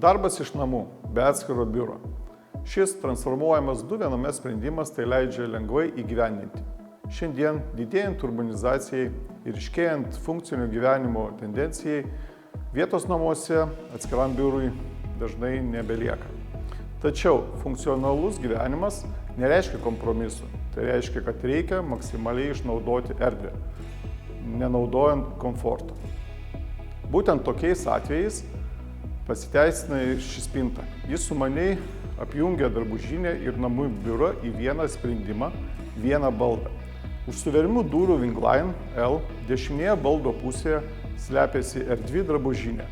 Darbas iš namų, be atskiro biuro. Šis transformuojamas du viename sprendimas tai leidžia lengvai įgyvendinti. Šiandien didėjant urbanizacijai ir iškėjant funkcinio gyvenimo tendencijai, vietos namuose atskiram biurui dažnai nebelieka. Tačiau funkcionalus gyvenimas nereiškia kompromisų. Tai reiškia, kad reikia maksimaliai išnaudoti erdvę, nenaudojant komforto. Būtent tokiais atvejais pasiteisina ši spinta. Jis sumaniai apjungia drabužinę ir namų biurą į vieną sprendimą, vieną baldą. Už suveriamų durų Wingline L dešinėje baldo pusėje slepiasi erdvi drabužinė,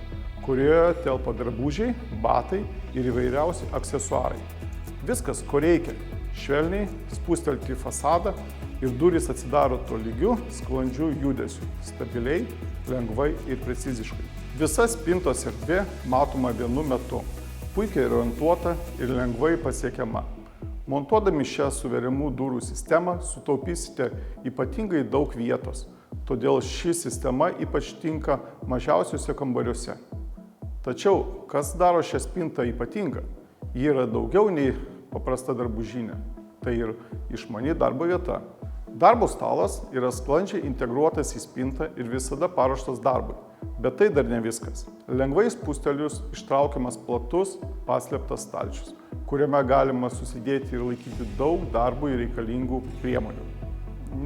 kurioje telpa drabužiai, batai ir įvairiausi aksesuarai. Viskas, ko reikia, švelniai spustelti fasadą ir durys atsidaro tolygiu, sklandžiu judesiu, stabiliai, lengvai ir preciziškai. Visa spintos erdvė matoma vienu metu, puikiai orientuota ir lengvai pasiekiama. Montuodami šią suveriamų durų sistemą sutaupysite ypatingai daug vietos, todėl ši sistema ypač tinka mažiausiuose kambariuose. Tačiau, kas daro šią spintą ypatingą? Ji yra daugiau nei paprasta drabužinė. Tai ir išmani darbo vieta. Darbo stalas yra sklandžiai integruotas į spintą ir visada paruoštas darbui. Bet tai dar ne viskas. Lengvai spustelius ištraukiamas platus, paslėptas stalčius, kuriame galima susidėti ir laikyti daug darbui reikalingų priemonių.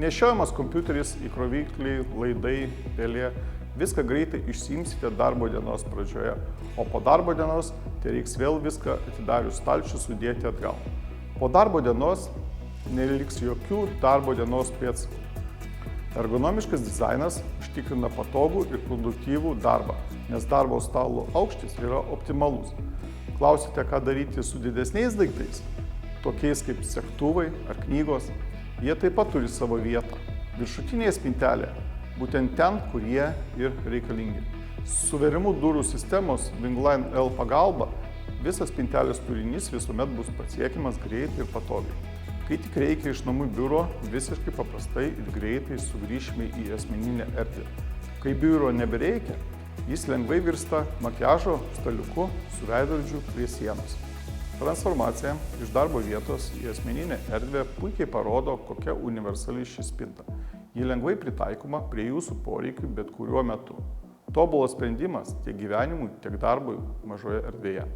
Nešiojamas kompiuteris, įkrovikliai, laidai, pelė. Viską greitai išsiimsite darbo dienos pradžioje, o po darbo dienos reiks vėl viską atidarius stalčių sudėti atgal. Po darbo dienos neliks jokių darbo dienos pėdsakų. Ergonomiškas dizainas užtikrina patogų ir produktyvų darbą, nes darbo stalo aukštis yra optimalus. Klausite, ką daryti su didesniais daiktais, tokiais kaip segtuvai ar knygos, jie taip pat turi savo vietą. Viršutinėje spintelėje, būtent ten, kur jie ir reikalingi. Suveriamų durų sistemos Wingline L pagalba visas spintelės turinys visuomet bus pasiekiamas greitai ir patogiai. Kai tik reikia iš namų biuro, visiškai paprastai ir greitai sugrįšime į asmeninę erdvę. Kai biuro nebereikia, jis lengvai virsta makiažo staliuku su veidrodžiu prie sienos. Transformacija iš darbo vietos į asmeninę erdvę puikiai parodo, kokia universali ši spinta. Ji lengvai pritaikoma prie jūsų poreikių bet kuriuo metu. Tobulas sprendimas tiek gyvenimui, tiek darbui mažoje erdvėje.